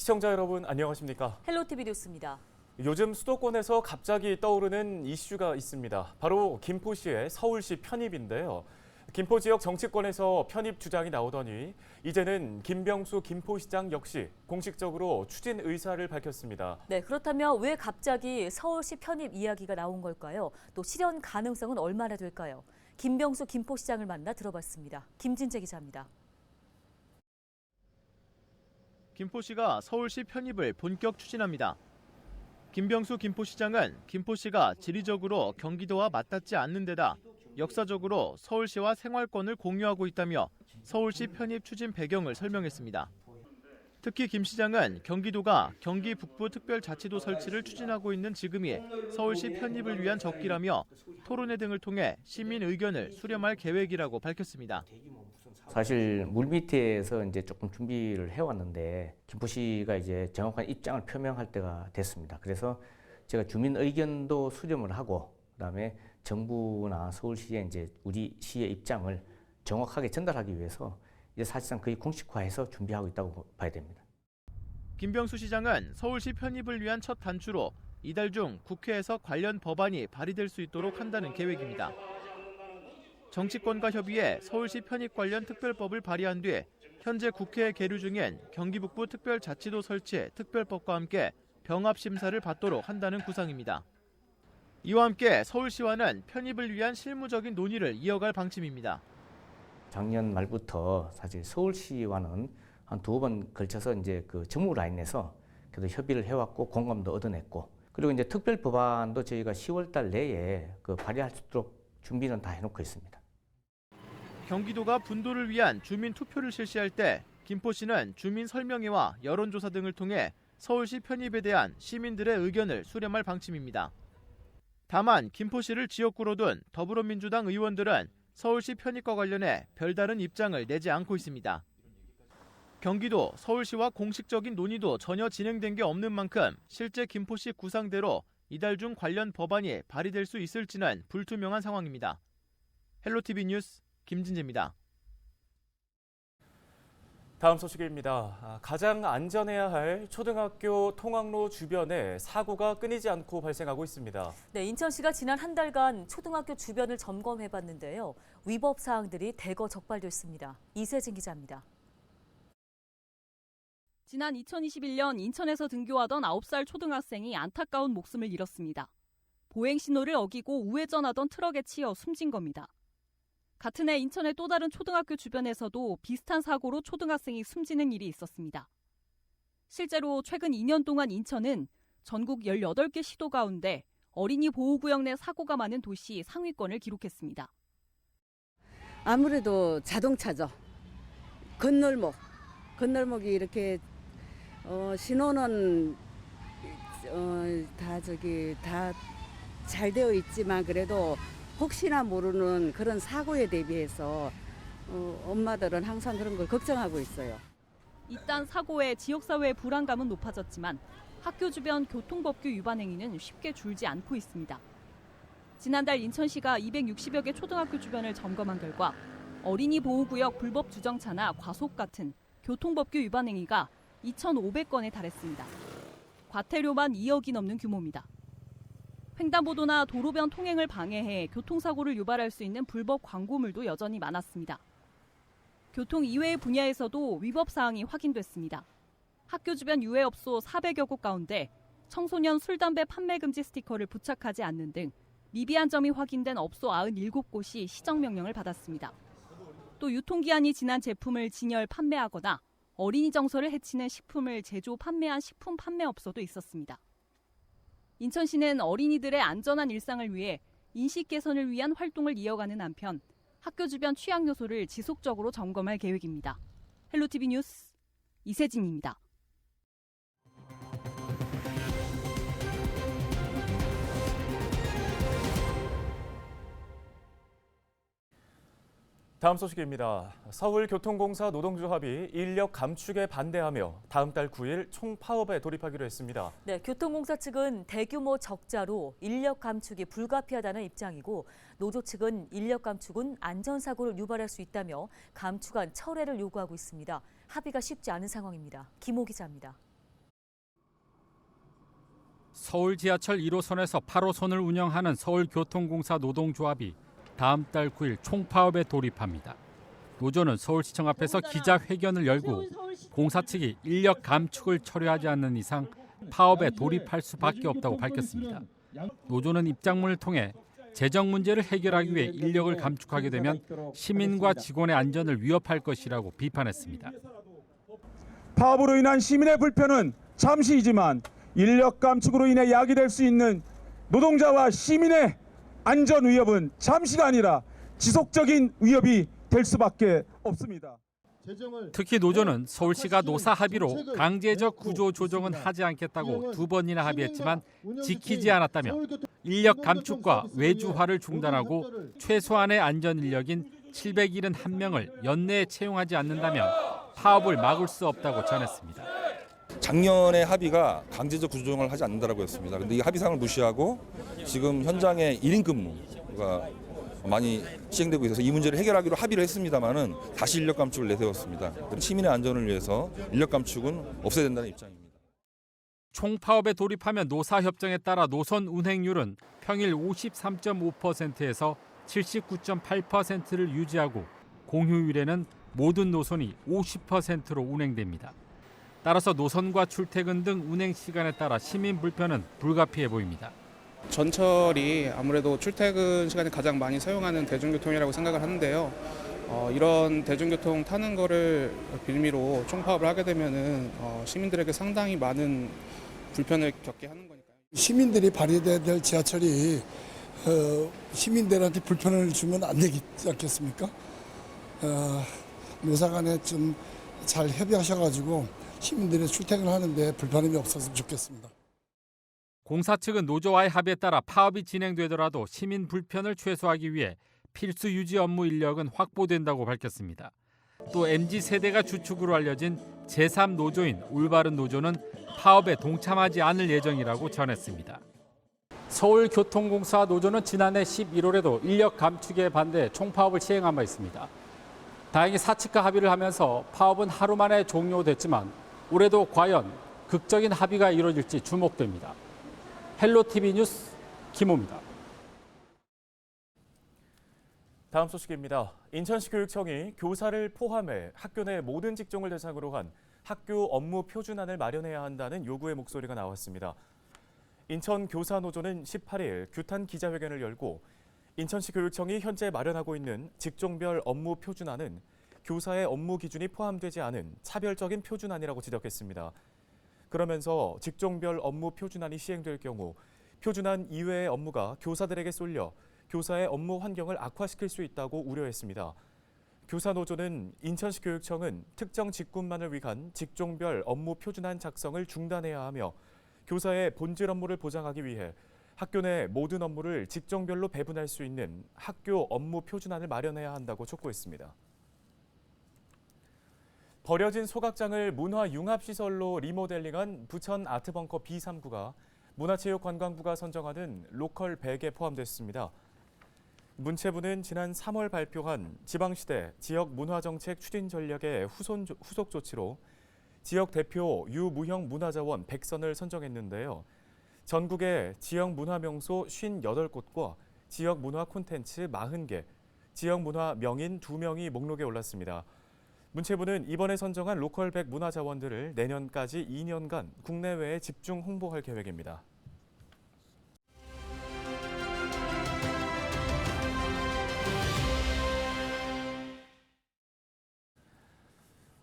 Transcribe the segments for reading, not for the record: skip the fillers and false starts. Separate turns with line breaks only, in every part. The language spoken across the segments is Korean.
시청자 여러분 안녕하십니까?
헬로티비 뉴스입니다.
요즘 수도권에서 갑자기 떠오르는 이슈가 있습니다. 바로 김포시의 서울시 편입인데요. 김포 지역 정치권에서 편입 주장이 나오더니 이제는 김병수 김포시장 역시 공식적으로 추진 의사를 밝혔습니다.
네, 그렇다면 왜 갑자기 서울시 편입 이야기가 나온 걸까요? 또 실현 가능성은 얼마나 될까요? 김병수 김포시장을 만나 들어봤습니다. 김진재 기자입니다.
김포시가 서울시 편입을 본격 추진합니다. 김병수 김포시장은 김포시가 지리적으로 경기도와 맞닿지 않는 데다 역사적으로 서울시와 생활권을 공유하고 있다며 서울시 편입 추진 배경을 설명했습니다. 특히 김 시장은 경기도가 경기 북부특별자치도 설치를 추진하고 있는 지금이 서울시 편입을 위한 적기라며 토론회 등을 통해 시민 의견을 수렴할 계획이라고 밝혔습니다.
사실 물밑에서 이제 조금 준비를 해왔는데 김포시가 이제 정확한 입장을 표명할 때가 됐습니다. 그래서 제가 주민 의견도 수렴을 하고 그다음에 정부나 서울시에 이제 우리 시의 입장을 정확하게 전달하기 위해서 이제 사실상 거의 공식화해서 준비하고 있다고 봐야 됩니다.
김병수 시장은 서울시 편입을 위한 첫 단추로 이달 중 국회에서 관련 법안이 발의될 수 있도록 한다는 계획입니다. 정치권과 협의해 서울시 편입 관련 특별법을 발의한 뒤 현재 국회에 계류 중인 경기북부 특별자치도 설치 특별법과 함께 병합 심사를 받도록 한다는 구상입니다. 이와 함께 서울시와는 편입을 위한 실무적인 논의를 이어갈 방침입니다.
작년 말부터 사실 서울시와는 한 2번 걸쳐서 이제 그 정무 라인에서 그래도 협의를 해왔고 공감도 얻어냈고 그리고 이제 특별 법안도 저희가 10월달 내에 그 발의할 수 있도록 준비는 다 해놓고 있습니다.
경기도가 분도를 위한 주민 투표를 실시할 때 김포시는 주민 설명회와 여론조사 등을 통해 서울시 편입에 대한 시민들의 의견을 수렴할 방침입니다. 다만 김포시를 지역구로 둔 더불어민주당 의원들은 서울시 편입과 관련해 별다른 입장을 내지 않고 있습니다. 경기도, 서울시와 공식적인 논의도 전혀 진행된 게 없는 만큼 실제 김포시 구상대로 이달 중 관련 법안이 발의될 수 있을지는 불투명한 상황입니다. 헬로티비 뉴스 김진재입니다.
다음 소식입니다. 가장 안전해야 할 초등학교 통학로 주변에 사고가 끊이지 않고 발생하고 있습니다.
네, 인천시가 지난 한 달간 초등학교 주변을 점검해봤는데요. 위법 사항들이 대거 적발됐습니다. 이세진 기자입니다.
지난 2021년 인천에서 등교하던 9살 초등학생이 안타까운 목숨을 잃었습니다. 보행 신호를 어기고 우회전하던 트럭에 치여 숨진 겁니다. 같은 해 인천의 또 다른 초등학교 주변에서도 비슷한 사고로 초등학생이 숨지는 일이 있었습니다. 실제로 최근 2년 동안 인천은 전국 18개 시도 가운데 어린이 보호구역 내 사고가 많은 도시 상위권을 기록했습니다.
아무래도 자동차죠. 건널목이 이렇게 신호는 다 잘 되어 있지만 그래도 혹시나 모르는 그런 사고에 대비해서 엄마들은 항상 그런 걸 걱정하고 있어요.
이딴 사고에 지역사회의 불안감은 높아졌지만 학교 주변 교통법규 위반 행위는 쉽게 줄지 않고 있습니다. 지난달 인천시가 260여 개 초등학교 주변을 점검한 결과 어린이 보호구역 불법 주정차나 과속 같은 교통법규 위반 행위가 2,500건에 달했습니다. 과태료만 2억이 넘는 규모입니다. 횡단보도나 도로변 통행을 방해해 교통사고를 유발할 수 있는 불법 광고물도 여전히 많았습니다. 교통 이외의 분야에서도 위법 사항이 확인됐습니다. 학교 주변 유해업소 400여 곳 가운데 청소년 술, 담배 판매 금지 스티커를 부착하지 않는 등 미비한 점이 확인된 업소 97곳이 시정명령을 받았습니다. 또 유통기한이 지난 제품을 진열 판매하거나 어린이 정서를 해치는 식품을 제조 판매한 식품 판매업소도 있었습니다. 인천시는 어린이들의 안전한 일상을 위해 인식 개선을 위한 활동을 이어가는 한편 학교 주변 취약 요소를 지속적으로 점검할 계획입니다. 헬로티비 뉴스 이세진입니다.
다음 소식입니다. 서울교통공사 노동조합이 인력 감축에 반대하며 다음 달 9일 총파업에 돌입하기로 했습니다.
네, 교통공사 측은 대규모 적자로 인력 감축이 불가피하다는 입장이고 노조 측은 인력 감축은 안전사고를 유발할 수 있다며 감축안 철회를 요구하고 있습니다. 합의가 쉽지 않은 상황입니다. 김호 기자입니다.
서울 지하철 1호선에서 8호선을 운영하는 서울교통공사 노동조합이 다음 달 9일 총파업에 돌입합니다. 노조는 서울시청 앞에서 기자회견을 열고 공사 측이 인력 감축을 처리하지 않는 이상 파업에 돌입할 수밖에 없다고 밝혔습니다. 노조는 입장문을 통해 재정 문제를 해결하기 위해 인력을 감축하게 되면 시민과 직원의 안전을 위협할 것이라고 비판했습니다.
파업으로 인한 시민의 불편은 잠시이지만 인력 감축으로 인해 야기될 수 있는 노동자와 시민의 안전 위협은 잠시가 아니라 지속적인 위협이 될 수밖에 없습니다.
특히 노조는 서울시가 노사 합의로 강제적 구조 조정은 하지 않겠다고 2번이나 합의했지만 지키지 않았다며 인력 감축과 외주화를 중단하고 최소한의 안전 인력인 771명을 연내에 채용하지 않는다면 파업을 막을 수 없다고 전했습니다.
작년에 합의가 강제적 구조 조정을 하지 않는다라고 했습니다. 그런데 이 합의상을 무시하고 지금 현장에 1인 근무가 많이 시행되고 있어서 이 문제를 해결하기로 합의를 했습니다만은 다시 인력 감축을 내세웠습니다. 시민의 안전을 위해서 인력 감축은 없애야 된다는 입장입니다.
총파업에 돌입하면 노사협정에 따라 노선 운행률은 평일 53.5%에서 79.8%를 유지하고 공휴일에는 모든 노선이 50%로 운행됩니다. 따라서 노선과 출퇴근 등 운행 시간에 따라 시민 불편은 불가피해 보입니다.
전철이 아무래도 출퇴근 시간에 가장 많이 사용하는 대중교통이라고 생각을 하는데요. 이런 대중교통 타는 거를 빌미로 총파업을 하게 되면은 시민들에게 상당히 많은 불편을 겪게 하는 거니까요.
시민들이 발휘돼야 될 지하철이 시민들한테 불편을 주면 안 되지 않겠습니까? 노사 간에 좀 잘 협의하셔가지고 시민들이 출퇴근하는데 불편함이 없었으면 좋겠습니다.
공사 측은 노조와의 합의에 따라 파업이 진행되더라도 시민 불편을 최소화하기 위해 필수 유지 업무 인력은 확보된다고 밝혔습니다. 또 MZ세대가 주축으로 알려진 제3노조인 올바른 노조는 파업에 동참하지 않을 예정이라고 전했습니다. 서울교통공사 노조는 지난해 11월에도 인력 감축에 반대 총파업을 시행한 바 있습니다. 다행히 사측과 합의를 하면서 파업은 하루 만에 종료됐지만 올해도 과연 극적인 합의가 이루어질지 주목됩니다. 헬로티비 뉴스 김호입니다.
다음 소식입니다. 인천시 교육청이 교사를 포함해 학교 내 모든 직종을 대상으로 한 학교 업무 표준안을 마련해야 한다는 요구의 목소리가 나왔습니다. 인천 교사노조는 18일 규탄 기자회견을 열고 인천시 교육청이 현재 마련하고 있는 직종별 업무 표준안은 교사의 업무 기준이 포함되지 않은 차별적인 표준안이라고 지적했습니다. 그러면서 직종별 업무 표준안이 시행될 경우 표준안 이외의 업무가 교사들에게 쏠려 교사의 업무 환경을 악화시킬 수 있다고 우려했습니다. 교사노조는 인천시 교육청은 특정 직군만을 위한 직종별 업무 표준안 작성을 중단해야 하며 교사의 본질 업무를 보장하기 위해 학교 내 모든 업무를 직종별로 배분할 수 있는 학교 업무 표준안을 마련해야 한다고 촉구했습니다. 버려진 소각장을 문화융합시설로 리모델링한 부천 아트벙커 B3구가 문화체육관광부가 선정하는 로컬 100에 포함됐습니다. 문체부는 지난 3월 발표한 지방시대 지역문화정책 추진 전략의 후속 조치로 지역 대표 유무형 문화자원 100선을 선정했는데요. 전국의 지역문화명소 58곳과 지역문화 콘텐츠 40개, 지역문화 명인 2명이 목록에 올랐습니다. 문체부는 이번에 선정한 로컬 100 문화자원들을 내년까지 2년간 국내외에 집중 홍보할 계획입니다.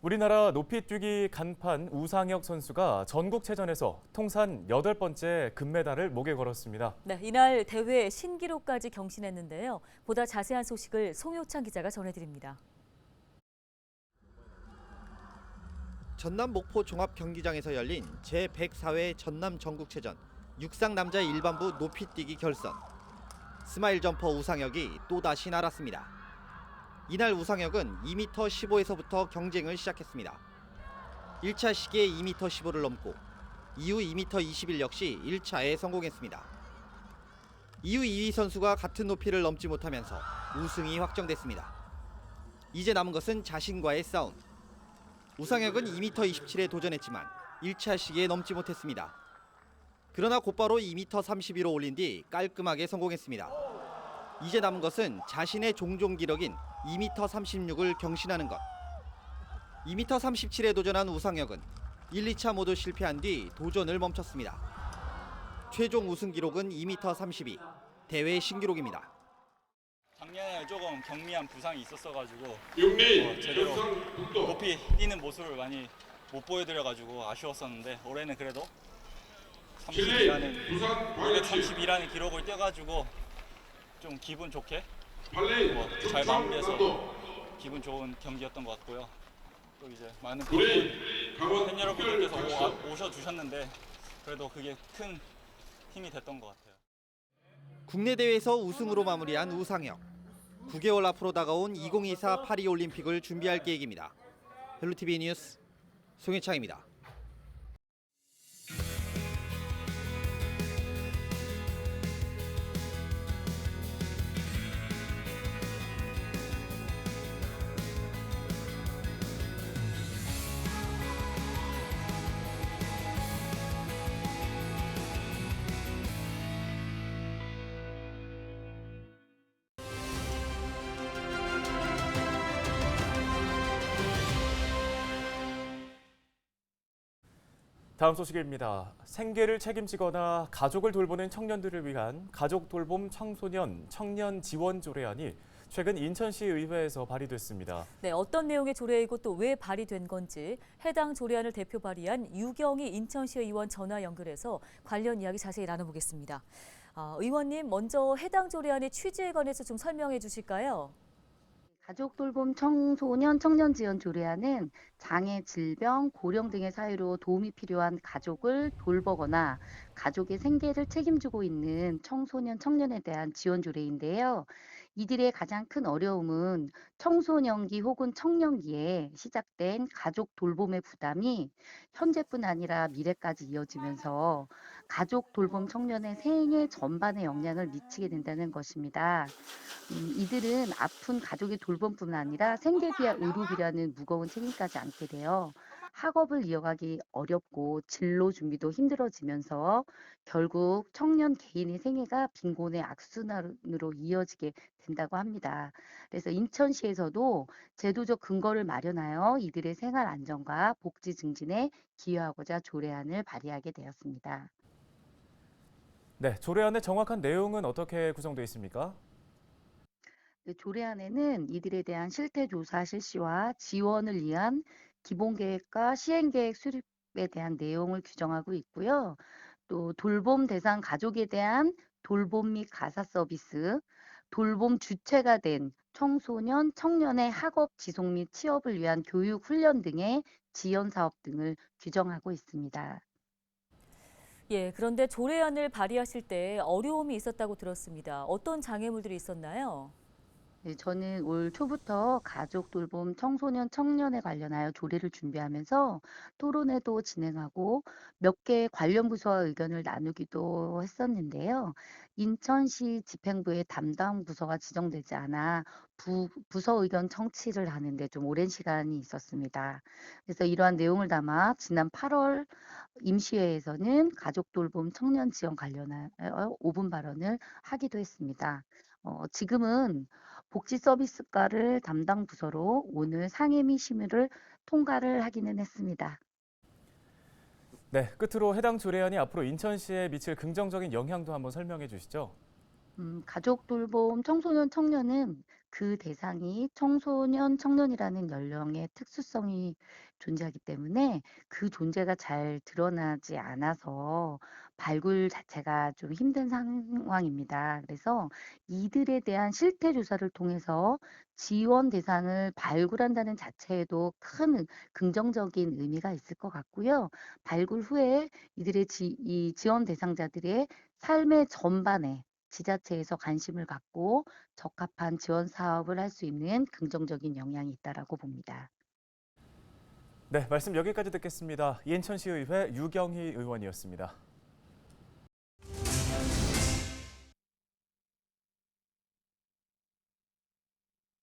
우리나라 높이뛰기 간판 우상혁 선수가 전국체전에서 통산 8번째 금메달을 목에 걸었습니다.
네, 이날 대회 신기록까지 경신했는데요. 보다 자세한 소식을 송효창 기자가 전해드립니다.
전남 목포 종합경기장에서 열린 제104회 전남 전국체전 육상 남자 일반부 높이뛰기 결선. 스마일 점퍼 우상혁이 또다시 날았습니다. 이날 우상혁은 2m 15에서부터 경쟁을 시작했습니다. 1차 시기에 2m 15를 넘고 이후 2m 21 역시 1차에 성공했습니다. 이후 2위 선수가 같은 높이를 넘지 못하면서 우승이 확정됐습니다. 이제 남은 것은 자신과의 싸움. 우상혁은 2m 27에 도전했지만 1차 시기에 넘지 못했습니다. 그러나 곧바로 2m 32로 올린 뒤 깔끔하게 성공했습니다. 이제 남은 것은 자신의 종종 기록인 2m 36을 경신하는 것. 2m 37에 도전한 우상혁은 1, 2차 모두 실패한 뒤 도전을 멈췄습니다. 최종 우승 기록은 2m 32, 대회 신기록입니다.
작년에 조금 경미한 부상이 있었어가지고 제대로 높이 뛰는 모습을 많이 못 보여드려가지고 아쉬웠었는데 올해는 그래도 232라는 기록을 뛰어가지고 좀 기분 좋게 잘 마무리해서 기분 좋은 경기였던 것 같고요. 또 이제 많은 팬 여러분들께서 오셔주셨는데 그래도 그게 큰 힘이 됐던 것 같아요.
국내 대회에서 우승으로 마무리한 우상혁. 9개월 앞으로 다가온 2024 파리올림픽을 준비할 계획입니다. 헬로티비 뉴스 송혜창입니다.
다음 소식입니다. 생계를 책임지거나 가족을 돌보는 청년들을 위한 가족 돌봄 청소년 청년 지원 조례안이 최근 인천시 의회에서 발의됐습니다.
네, 어떤 내용의 조례이고 또 왜 발의된 건지 해당 조례안을 대표 발의한 유경희 인천시 의원 전화 연결해서 관련 이야기 자세히 나눠보겠습니다. 의원님, 먼저 해당 조례안의 취지에 관해서 좀 설명해 주실까요?
가족 돌봄 청소년 청년 지원 조례안은 장애, 질병, 고령 등의 사유로 도움이 필요한 가족을 돌보거나 가족의 생계를 책임지고 있는 청소년 청년에 대한 지원 조례인데요. 이들의 가장 큰 어려움은 청소년기 혹은 청년기에 시작된 가족 돌봄의 부담이 현재뿐 아니라 미래까지 이어지면서 가족 돌봄 청년의 생애 전반에 영향을 미치게 된다는 것입니다. 이들은 아픈 가족의 돌봄뿐 아니라 생계비와 의료비라는 무거운 책임까지 안게 되어 학업을 이어가기 어렵고 진로 준비도 힘들어지면서 결국 청년 개인의 생애가 빈곤의 악순환으로 이어지게 된다고 합니다. 그래서 인천시에서도 제도적 근거를 마련하여 이들의 생활 안정과 복지 증진에 기여하고자 조례안을 발의하게 되었습니다.
네, 조례안의 정확한 내용은 어떻게 구성되어 있습니까?
조례안에는 이들에 대한 실태조사 실시와 지원을 위한 기본계획과 시행계획 수립에 대한 내용을 규정하고 있고요. 또 돌봄 대상 가족에 대한 돌봄 및 가사 서비스, 돌봄 주체가 된 청소년, 청년의 학업 지속 및 취업을 위한 교육 훈련 등의 지원 사업 등을 규정하고 있습니다.
예, 그런데 조례안을 발의하실 때 어려움이 있었다고 들었습니다. 어떤 장애물들이 있었나요?
네, 저는 올 초부터 가족 돌봄 청소년 청년에 관련하여 조례를 준비하면서 토론회도 진행하고 몇 개의 관련 부서와 의견을 나누기도 했었는데요. 인천시 집행부의 담당 부서가 지정되지 않아 부서 의견 청취를 하는데 좀 오랜 시간이 있었습니다. 그래서 이러한 내용을 담아 지난 8월 임시회에서는 가족 돌봄 청년 지원 관련하여 5분 발언을 하기도 했습니다. 지금은 복지 서비스과를 담당 부서로 오늘 상임위 심의를 통과를 하기는 했습니다.
네, 끝으로 해당 조례안이 앞으로 인천시에 미칠 긍정적인 영향도 한번 설명해 주시죠.
가족 돌봄 청소년 청년은 그 대상이 청소년 청년이라는 연령의 특수성이 존재하기 때문에 그 존재가 잘 드러나지 않아서 발굴 자체가 좀 힘든 상황입니다. 그래서 이들에 대한 실태 조사를 통해서 지원 대상을 발굴한다는 자체에도 큰 긍정적인 의미가 있을 것 같고요. 발굴 후에 이들의 이 지원 대상자들의 삶의 전반에 지자체에서 관심을 갖고 적합한 지원 사업을 할 수 있는 긍정적인 영향이 있다라고 봅니다.
네, 말씀 여기까지 듣겠습니다. 인천시의회 유경희 의원이었습니다.